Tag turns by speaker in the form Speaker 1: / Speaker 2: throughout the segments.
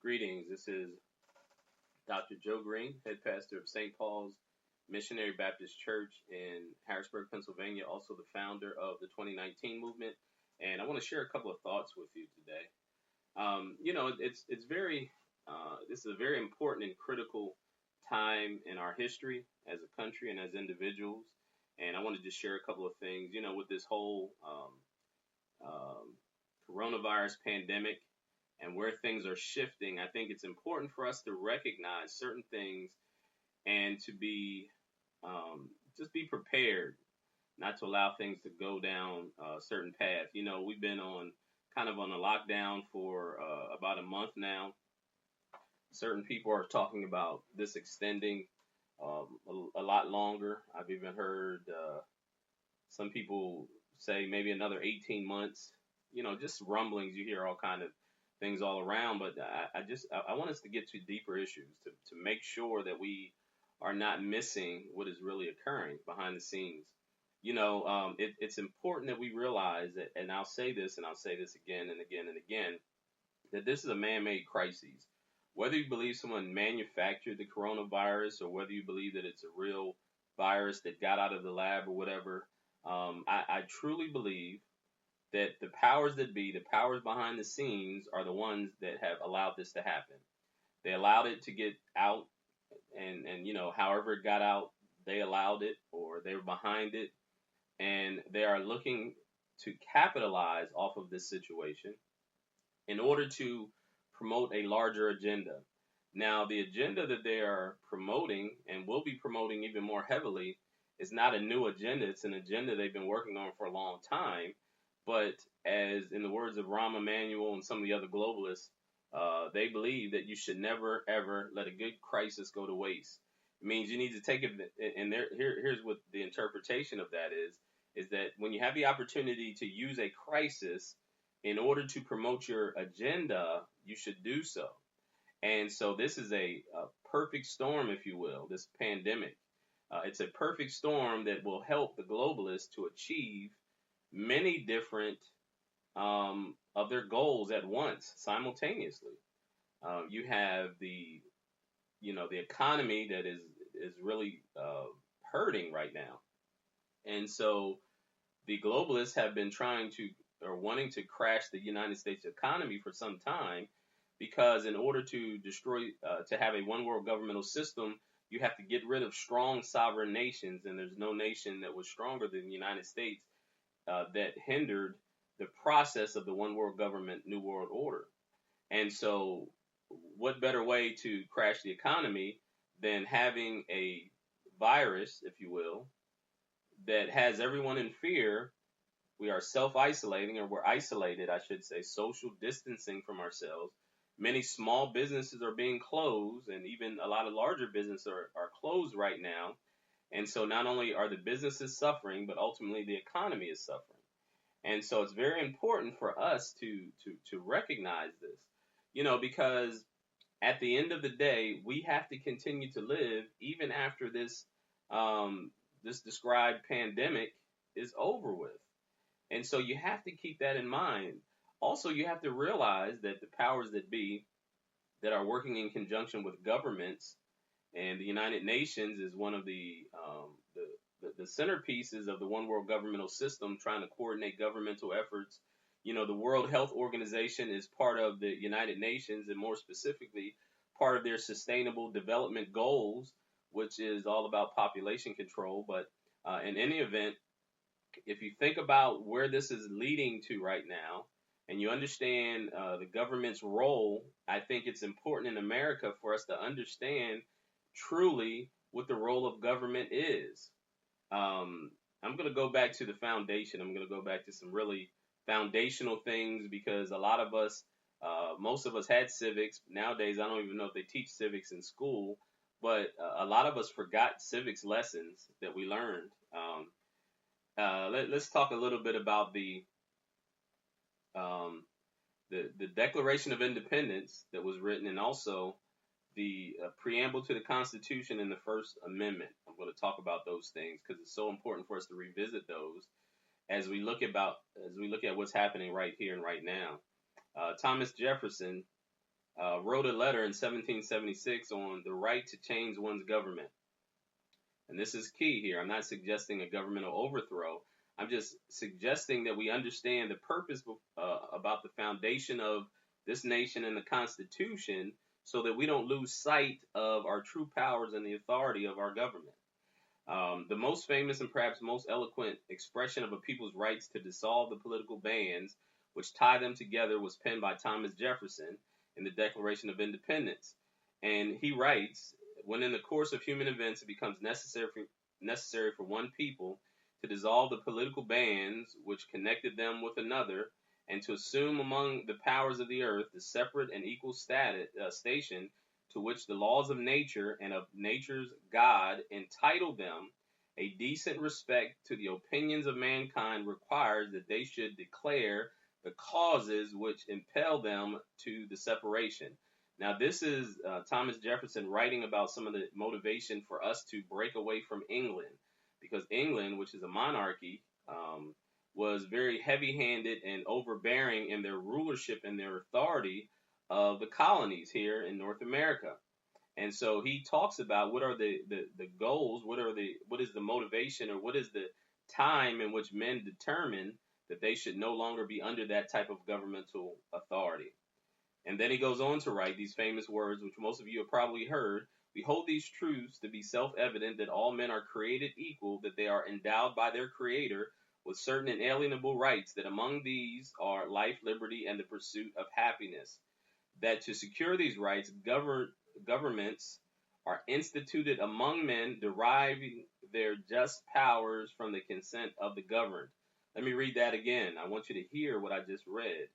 Speaker 1: Greetings. This is Dr. Joe Green, head pastor of St. Paul's Missionary Baptist Church in Harrisburg, Pennsylvania, also the founder of the 2019 movement. And I want to share a couple of thoughts with you today. It's very this is a very important and critical time in our history as a country and as individuals. And I want to just share a couple of things. With this whole coronavirus pandemic and where things are shifting, I think it's important for us to recognize certain things and to be just be prepared, not to allow things to go down a certain path. We've been on a lockdown for about a month now. Certain people are talking about this extending a lot longer. I've even heard some people say maybe another 18 months. Just rumblings. You hear all kind of things all around, but I want us to get to deeper issues to make sure that we are not missing what is really occurring behind the scenes. It's important that we realize that, and I'll say this again and again and again, that this is a man-made crisis. Whether you believe someone manufactured the coronavirus or whether you believe that it's a real virus that got out of the lab or whatever, I truly believe that the powers that be, the powers behind the scenes, are the ones that have allowed this to happen. They allowed it to get out, and however it got out, they allowed it, or they were behind it, and they are looking to capitalize off of this situation in order to promote a larger agenda. Now, the agenda that they are promoting and will be promoting even more heavily is not a new agenda. It's an agenda they've been working on for a long time. But as in the words of Rahm Emanuel and some of the other globalists, they believe that you should never, ever let a good crisis go to waste. It means you need to take it, and here's what the interpretation of that is that when you have the opportunity to use a crisis in order to promote your agenda, you should do so. And so this is a perfect storm, if you will, this pandemic. It's a perfect storm that will help the globalists to achieve many different of their goals at once, simultaneously. You have the economy that is really hurting right now, and so the globalists have been trying to, or wanting to, crash the United States economy for some time, because in order to destroy, to have a one world governmental system, you have to get rid of strong sovereign nations, and there's no nation that was stronger than the United States that hindered the process of the one world government, new world order. And so, what better way to crash the economy than having a virus, if you will, that has everyone in fear? We are self-isolating, or we're isolated, I should say, social distancing from ourselves. Many small businesses are being closed, and even a lot of larger businesses are closed right now. And so not only are the businesses suffering, but ultimately the economy is suffering. And so it's very important for us to recognize this, because at the end of the day, we have to continue to live even after this described pandemic is over with. And so you have to keep that in mind. Also, you have to realize that the powers that be that are working in conjunction with governments, and the United Nations is one of the centerpieces of the one world governmental system, trying to coordinate governmental efforts. The World Health Organization is part of the United Nations, and more specifically, part of their sustainable development goals, which is all about population control. But in any event, if you think about where this is leading to right now, and you understand the government's role, I think it's important in America for us to understand truly what the role of government is. I'm going to go back to the foundation. I'm going to go back to some really foundational things, because a lot of us, most of us had civics. Nowadays, I don't even know if they teach civics in school, but a lot of us forgot civics lessons that we learned. Let's talk a little bit about the Declaration of Independence that was written, and also the preamble to the Constitution and the First Amendment. I'm going to talk about those things because it's so important for us to revisit those as we look at what's happening right here and right now. Thomas Jefferson wrote a letter in 1776 on the right to change one's government. And this is key here. I'm not suggesting a governmental overthrow. I'm just suggesting that we understand the purpose about the foundation of this nation and the Constitution so that we don't lose sight of our true powers and the authority of our government. The most famous and perhaps most eloquent expression of a people's rights to dissolve the political bands which tie them together was penned by Thomas Jefferson in the Declaration of Independence. And he writes, when in the course of human events it becomes necessary for one people to dissolve the political bands which connected them with another, and to assume among the powers of the earth the separate and equal station to which the laws of nature and of nature's God entitle them, a decent respect to the opinions of mankind requires that they should declare the causes which impel them to the separation. Now, this is Thomas Jefferson writing about some of the motivation for us to break away from England, because England, which is a monarchy, was very heavy-handed and overbearing in their rulership and their authority of the colonies here in North America. And so he talks about what are the goals, what is the motivation, or what is the time in which men determine that they should no longer be under that type of governmental authority. And then he goes on to write these famous words, which most of you have probably heard. We hold these truths to be self-evident, that all men are created equal, that they are endowed by their Creator with certain inalienable rights, that among these are life, liberty, and the pursuit of happiness. That to secure these rights, governments are instituted among men, deriving their just powers from the consent of the governed. Let me read that again. I want you to hear what I just read.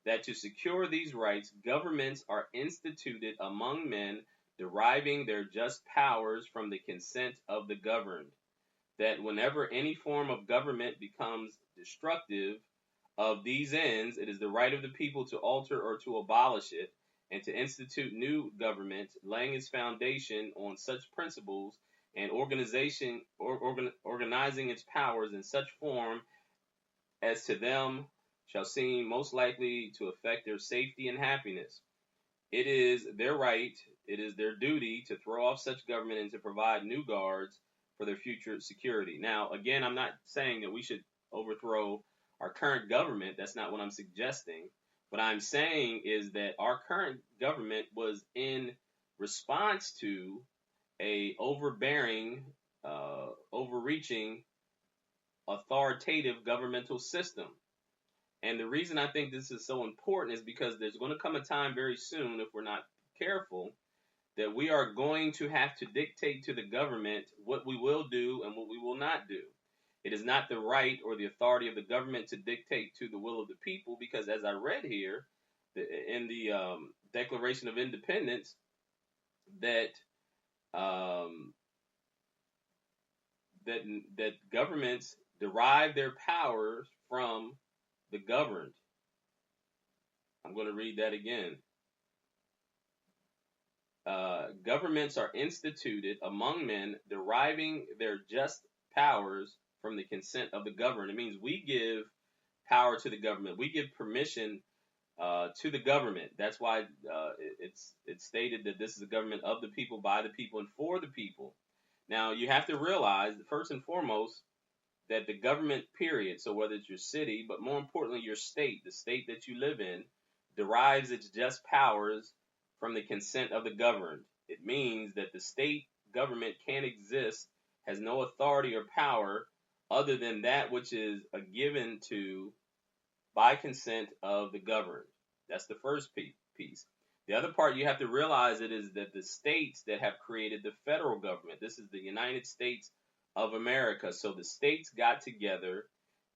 Speaker 1: That to secure these rights, governments are instituted among men, deriving their just powers from the consent of the governed. That whenever any form of government becomes destructive of these ends, it is the right of the people to alter or to abolish it, and to institute new government, laying its foundation on such principles and organizing its powers in such form as to them shall seem most likely to affect their safety and happiness. It is their right, it is their duty to throw off such government and to provide new guards for their future security. Now, again, I'm not saying that we should overthrow our current government. That's not what I'm suggesting. What I'm saying is that our current government was in response to a overbearing, overreaching, authoritative governmental system. And the reason I think this is so important is because there's going to come a time very soon, if we're not careful, that we are going to have to dictate to the government what we will do and what we will not do. It is not the right or the authority of the government to dictate to the will of the people, because as I read here in the Declaration of Independence, that that governments derive their powers from the governed. I'm going to read that again. Governments are instituted among men, deriving their just powers from the consent of the governed. It means we give power to the government. We give permission to the government. That's why it's stated that this is a government of the people, by the people, and for the people. Now, you have to realize, first and foremost, that the government, period, so whether it's your city, but more importantly, your state, the state that you live in, derives its just powers from the consent of the governed. It means that the state government can't exist, has no authority or power other than that which is given to by consent of the governed. That's the first piece. The other part you have to realize it is that the states that have created the federal government, this is the United States of America. So the states got together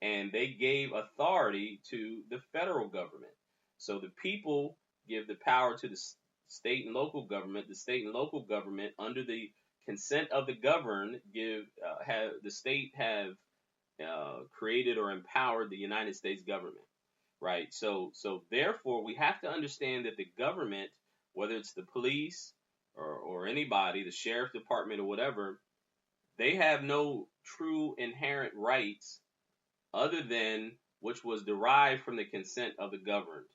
Speaker 1: and they gave authority to the federal government. So the people give the power to the state and local government. The state and local government, under the consent of the governed, have the state have created or empowered the United States government, right? So therefore, we have to understand that the government, whether it's the police or anybody, the sheriff department or whatever, they have no true inherent rights other than which was derived from the consent of the governed.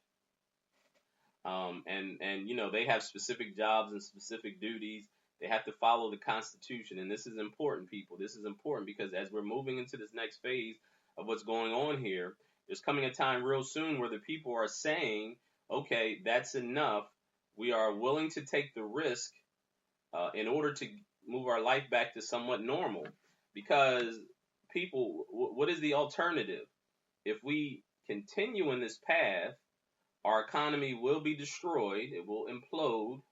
Speaker 1: And they have specific jobs and specific duties. They have to follow the Constitution, and this is important, people. This is important because as we're moving into this next phase of what's going on here, there's coming a time real soon where the people are saying, "Okay, that's enough. We are willing to take the risk in order to move our life back to somewhat normal." Because people, what is the alternative? If we continue in this path, our economy will be destroyed, it will implode,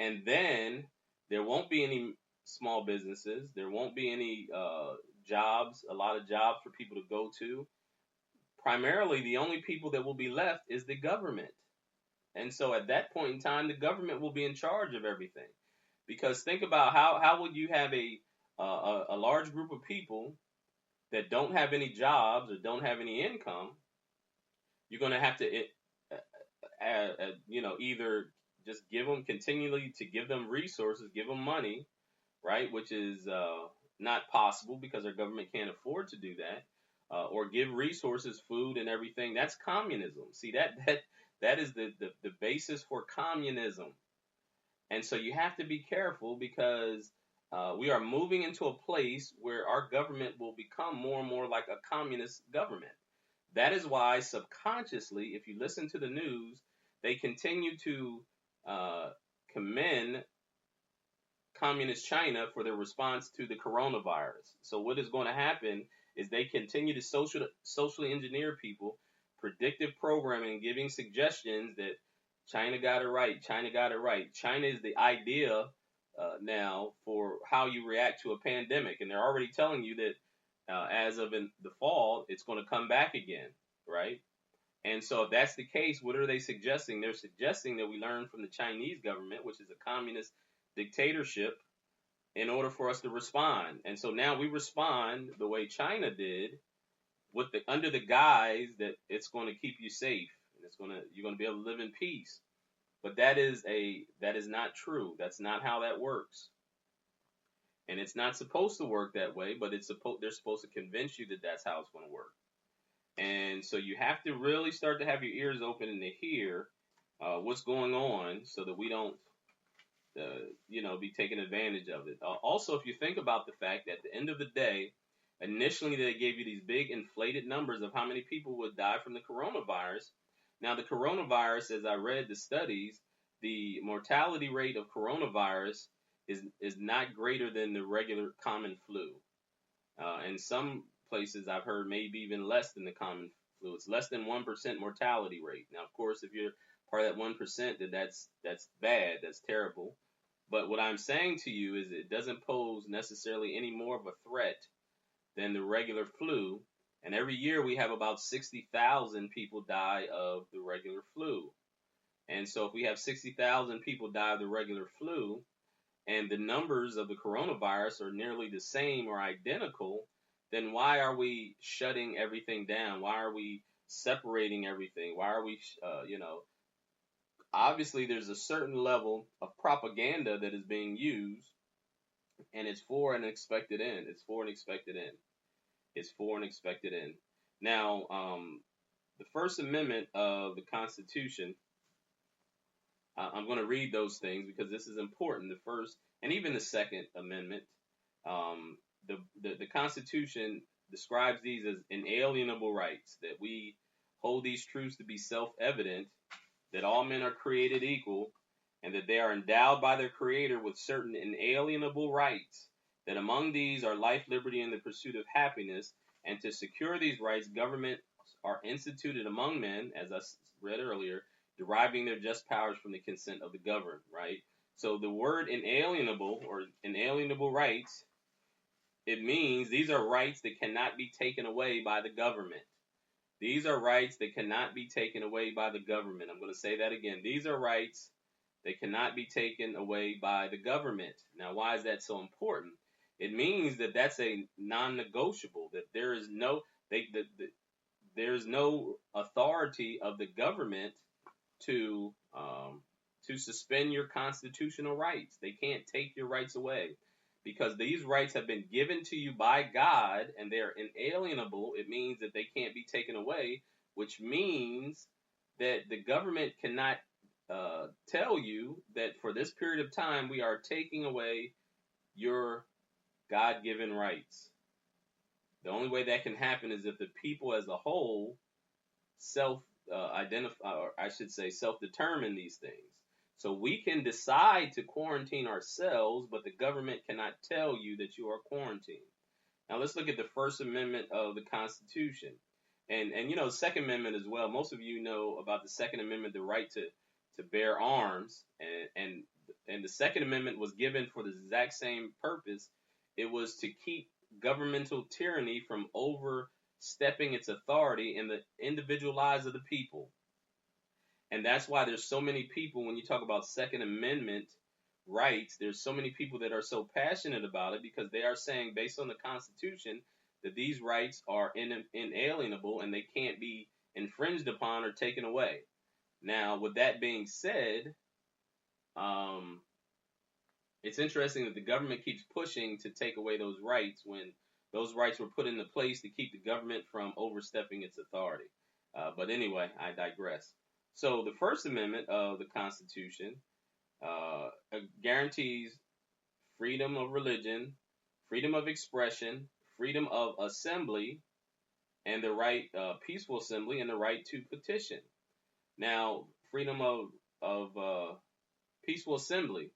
Speaker 1: and then there won't be any small businesses, there won't be any jobs, a lot of jobs for people to go to. Primarily, the only people that will be left is the government. And so at that point in time, the government will be in charge of everything. Because think about how would you have a large group of people that don't have any jobs or don't have any income? You're going to have to either just continually to give them resources, give them money, right? Which is not possible because our government can't afford to do that, or give resources, food, and everything. That's communism. See, that is the basis for communism. And so you have to be careful because we are moving into a place where our government will become more and more like a communist government. That is why subconsciously, if you listen to the news, they continue to commend communist China for their response to the coronavirus. So what is going to happen is they continue to socially engineer people, predictive programming, giving suggestions that China got it right. China got it right. China is the idea now for how you react to a pandemic, and they're already telling you that as of in the fall, it's going to come back again, right? And so if that's the case, what are they suggesting? They're suggesting that we learn from the Chinese government, which is a communist dictatorship, in order for us to respond. And so now we respond the way China did, with under the guise that it's going to keep you safe and you're going to be able to live in peace. But that is not true. That's not how that works. And it's not supposed to work that way, but they're supposed to convince you that that's how it's going to work. And so you have to really start to have your ears open and to hear what's going on so that we don't, be taking advantage of it. Also, if you think about the fact that at the end of the day, initially they gave you these big inflated numbers of how many people would die from the coronavirus. Now, the coronavirus, as I read the studies, the mortality rate of coronavirus is not greater than the regular common flu. In some places, I've heard maybe even less than the common flu. It's less than 1% mortality rate. Now, of course, if you're part of that 1%, then that's bad. That's terrible. But what I'm saying to you is it doesn't pose necessarily any more of a threat than the regular flu. And every year we have about 60,000 people die of the regular flu. And so if we have 60,000 people die of the regular flu, and the numbers of the coronavirus are nearly the same or identical, then why are we shutting everything down? Why are we separating everything? Why are we, obviously there's a certain level of propaganda that is being used, and it's for an expected end. It's for an expected end. It's for an expected end. Now, the First Amendment of the Constitution, I'm going to read those things because this is important. The First and even the Second Amendment, the Constitution describes these as inalienable rights, that we hold these truths to be self-evident, that all men are created equal, and that they are endowed by their Creator with certain inalienable rights, that among these are life, liberty, and the pursuit of happiness, and to secure these rights, governments are instituted among men, as I read earlier, deriving their just powers from the consent of the governed, right? So the word inalienable or inalienable rights, it means these are rights that cannot be taken away by the government. These are rights that cannot be taken away by the government. I'm going to say that again. These are rights that cannot be taken away by the government. Now, why is that so important? It means that that's a non-negotiable, that there is there's no authority of the government to suspend your constitutional rights. They can't take your rights away because these rights have been given to you by God and they're inalienable. It means that they can't be taken away, which means that the government cannot tell you that for this period of time we are taking away your God-given rights. The only way that can happen is if the people as a whole self identify, or I should say, self-determine these things. So we can decide to quarantine ourselves, but the government cannot tell you that you are quarantined. Now let's look at the First Amendment of the Constitution, and you know, Second Amendment as well. Most of you know about the Second Amendment, the right to bear arms, and the Second Amendment was given for the exact same purpose. It was to keep governmental tyranny from overstepping its authority in the individual lives of the people. And that's why there's so many people, when you talk about Second Amendment rights, there's so many people that are so passionate about it because they are saying, based on the Constitution, that these rights are inalienable and they can't be infringed upon or taken away. Now, with that being said, it's interesting that the government keeps pushing to take away those rights when those rights were put into place to keep the government from overstepping its authority. But anyway, I digress. So the First Amendment of the Constitution guarantees freedom of religion, freedom of expression, freedom of assembly, and the right, peaceful assembly, and the right to petition. Now, freedom of peaceful assembly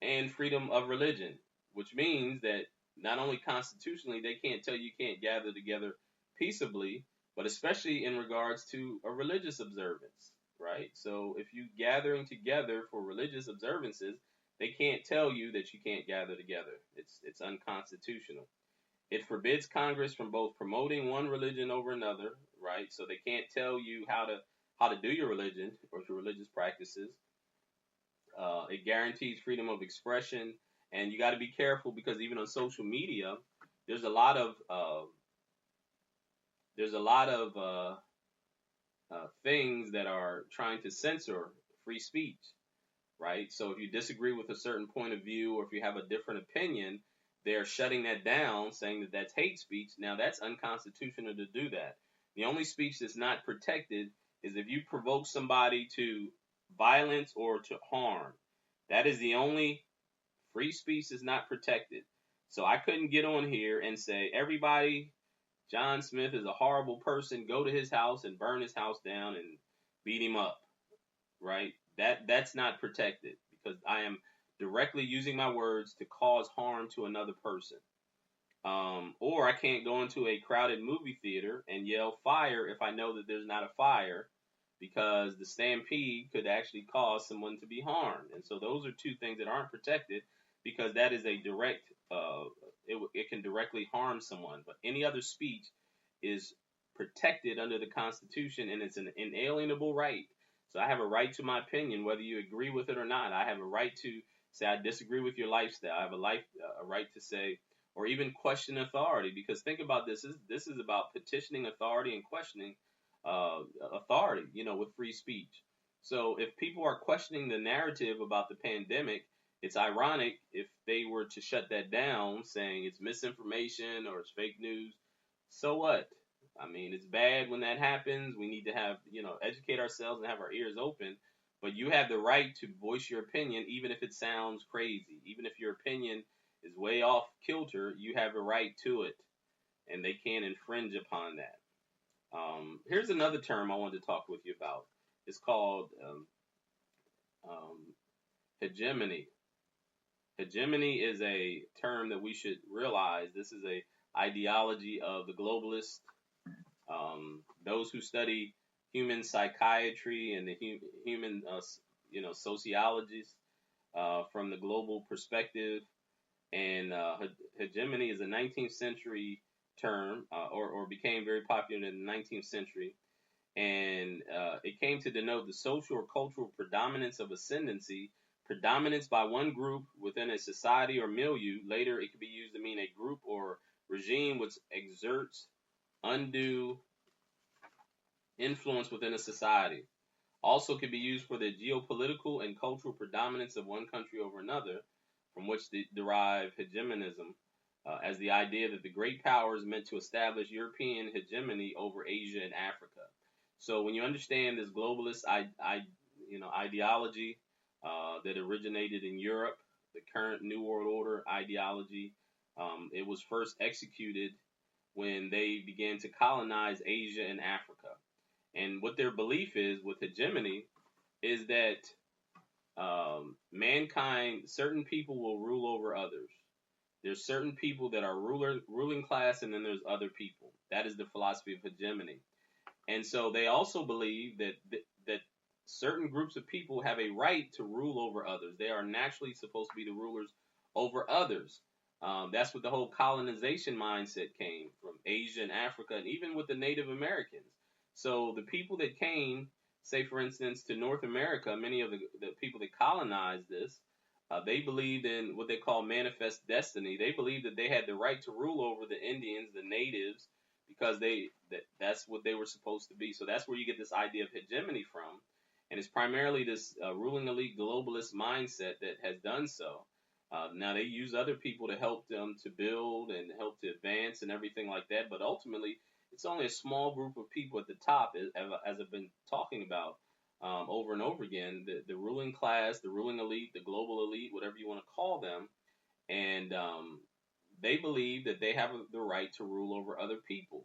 Speaker 1: and freedom of religion, which means that not only constitutionally they can't tell you can't gather together peaceably, but especially in regards to a religious observance, right? So if you gathering together for religious observances, they can't tell you that you can't gather together. It's unconstitutional. It forbids Congress from both promoting one religion over another, right? So they can't tell you how to do your religion or your religious practices. It guarantees freedom of expression, and you got to be careful because even on social media, there's a lot of things that are trying to censor free speech, right? So if you disagree with a certain point of view or if you have a different opinion, they're shutting that down, saying that that's hate speech. Now that's unconstitutional to do that. The only speech that's not protected is if you provoke somebody to violence or to harm. That is the only free speech that's not protected. So I couldn't get on here and say, everybody, John Smith is a horrible person, go to his house and burn his house down and beat him up, right? That's not protected because I am directly using my words to cause harm to another person. Or I can't go into a crowded movie theater and yell fire if I know that there's not a fire, because the stampede could actually cause someone to be harmed. And so those are two things that aren't protected because that is a direct, it can directly harm someone. But any other speech is protected under the Constitution, and it's an inalienable right. So I have a right to my opinion, whether you agree with it or not. I have a right to say I disagree with your lifestyle. I have a right to say, or even question authority, because think about this. This is about petitioning authority and questioning authority, you know, with free speech. So if people are questioning the narrative about the pandemic, it's ironic if they were to shut that down, saying it's misinformation or it's fake news. So what? I mean, it's bad when that happens. We need to have, you know, educate ourselves and have our ears open. But you have the right to voice your opinion, even if it sounds crazy. Even if your opinion is way off kilter, you have a right to it, and they can't infringe upon that. Here's another term I wanted to talk with you about. It's called hegemony. Hegemony is a term that we should realize. This is a ideology of the globalists, those who study human psychiatry and the human, sociologists from the global perspective. And hegemony is a 19th century term, or became very popular in the 19th century. And it came to denote the social or cultural predominance of ascendancy, predominance by one group within a society or milieu. Later, it could be used to mean a group or regime which exerts undue influence within a society. Also could be used for the geopolitical and cultural predominance of one country over another, from which derive hegemonism, as the idea that the great powers meant to establish European hegemony over Asia and Africa. So when you understand this globalist ideology that originated in Europe, the current New World Order ideology, it was first executed when they began to colonize Asia and Africa. And what their belief is with hegemony is that mankind, certain people will rule over others. There's certain people that are ruling class, and then there's other people. That is the philosophy of hegemony. And so they also believe that certain groups of people have a right to rule over others. They are naturally supposed to be the rulers over others. That's what the whole colonization mindset came from Asia and Africa, and even with the Native Americans. So the people that came, say for instance, to North America, many of the people that colonized this, they believed in what they call manifest destiny. They believed that they had the right to rule over the Indians, the natives, because that's what they were supposed to be. So that's where you get this idea of hegemony from, and it's primarily this ruling elite globalist mindset that has done so. Now they use other people to help them to build and help to advance and everything like that, but ultimately it's only a small group of people at the top, as I've been talking about over and over again, the ruling class, the ruling elite, the global elite, whatever you want to call them, and they believe that they have the right to rule over other people.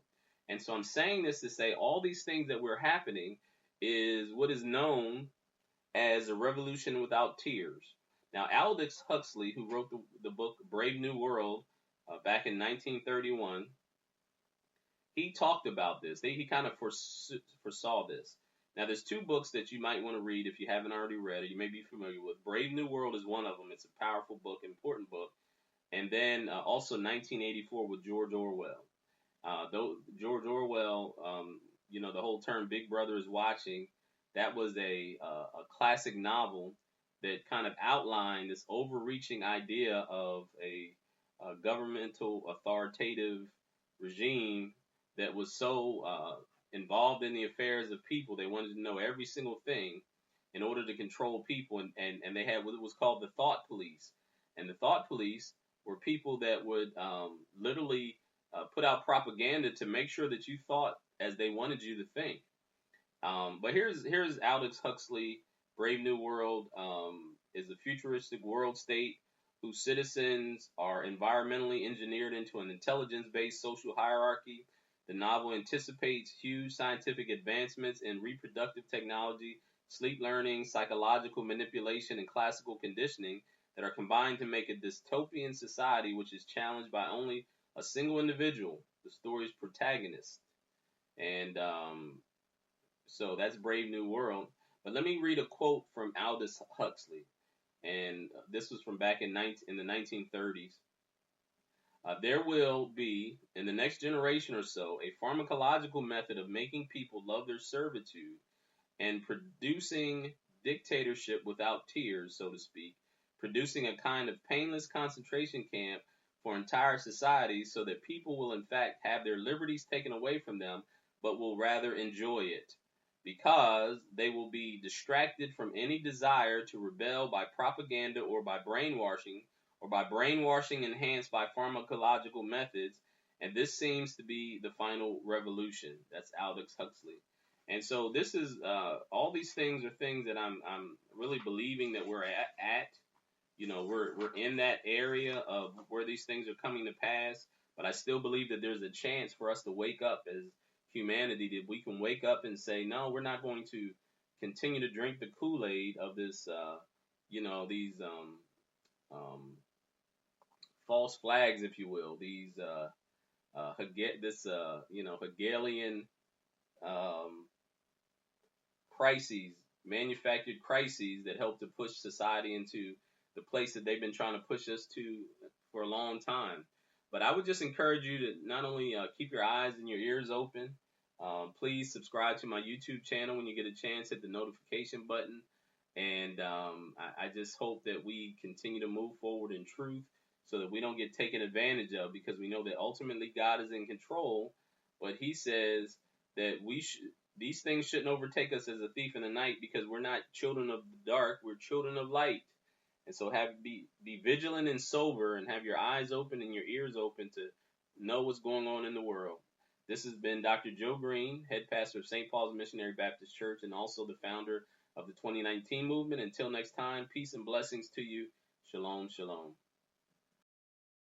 Speaker 1: And so I'm saying this to say all these things that were happening is what is known as a revolution without tears. Now, Aldous Huxley, who wrote the book Brave New World back in 1931, he talked about this. He kind of foresaw this. Now, there's two books that you might want to read if you haven't already read or you may be familiar with. Brave New World is one of them. It's a powerful book, important book. And then also 1984 with George Orwell. Though George Orwell, the whole term "Big Brother is watching," that was a classic novel that kind of outlined this overreaching idea of a governmental authoritative regime that was so involved in the affairs of people. They wanted to know every single thing in order to control people, and they had what was called the thought police. And the thought police were people that would literally put out propaganda to make sure that you thought as they wanted you to think. But here's Aldous Huxley. Brave New World is a futuristic world state whose citizens are environmentally engineered into an intelligence-based social hierarchy. The novel anticipates huge scientific advancements in reproductive technology, sleep learning, psychological manipulation, and classical conditioning that are combined to make a dystopian society which is challenged by only a single individual, the story's protagonist. And so that's Brave New World. But let me read a quote from Aldous Huxley. And this was from back in the 1930s. There will be, in the next generation or so, a pharmacological method of making people love their servitude and producing dictatorship without tears, so to speak, producing a kind of painless concentration camp for entire societies so that people will in fact have their liberties taken away from them, but will rather enjoy it, because they will be distracted from any desire to rebel by propaganda or by brainwashing enhanced by pharmacological methods, and this seems to be the final revolution. That's Aldous Huxley. And so this is all these things are things that I'm really believing that we're at. We're in that area of where these things are coming to pass, but I still believe that there's a chance for us to wake up as humanity, that we can wake up and say, no, we're not going to continue to drink the Kool-Aid of this, these false flags, if you will, these Hegelian crises, manufactured crises that help to push society into the place that they've been trying to push us to for a long time. But I would just encourage you to not only keep your eyes and your ears open, please subscribe to my YouTube channel when you get a chance, hit the notification button, and I just hope that we continue to move forward in truth so that we don't get taken advantage of, because we know that ultimately God is in control, but he says that these things shouldn't overtake us as a thief in the night, because we're not children of the dark, we're children of light. And so be vigilant and sober, and have your eyes open and your ears open to know what's going on in the world. This has been Dr. Joe Green, head pastor of St. Paul's Missionary Baptist Church and also the founder of the 2019 movement. Until next time, peace and blessings to you. Shalom, shalom.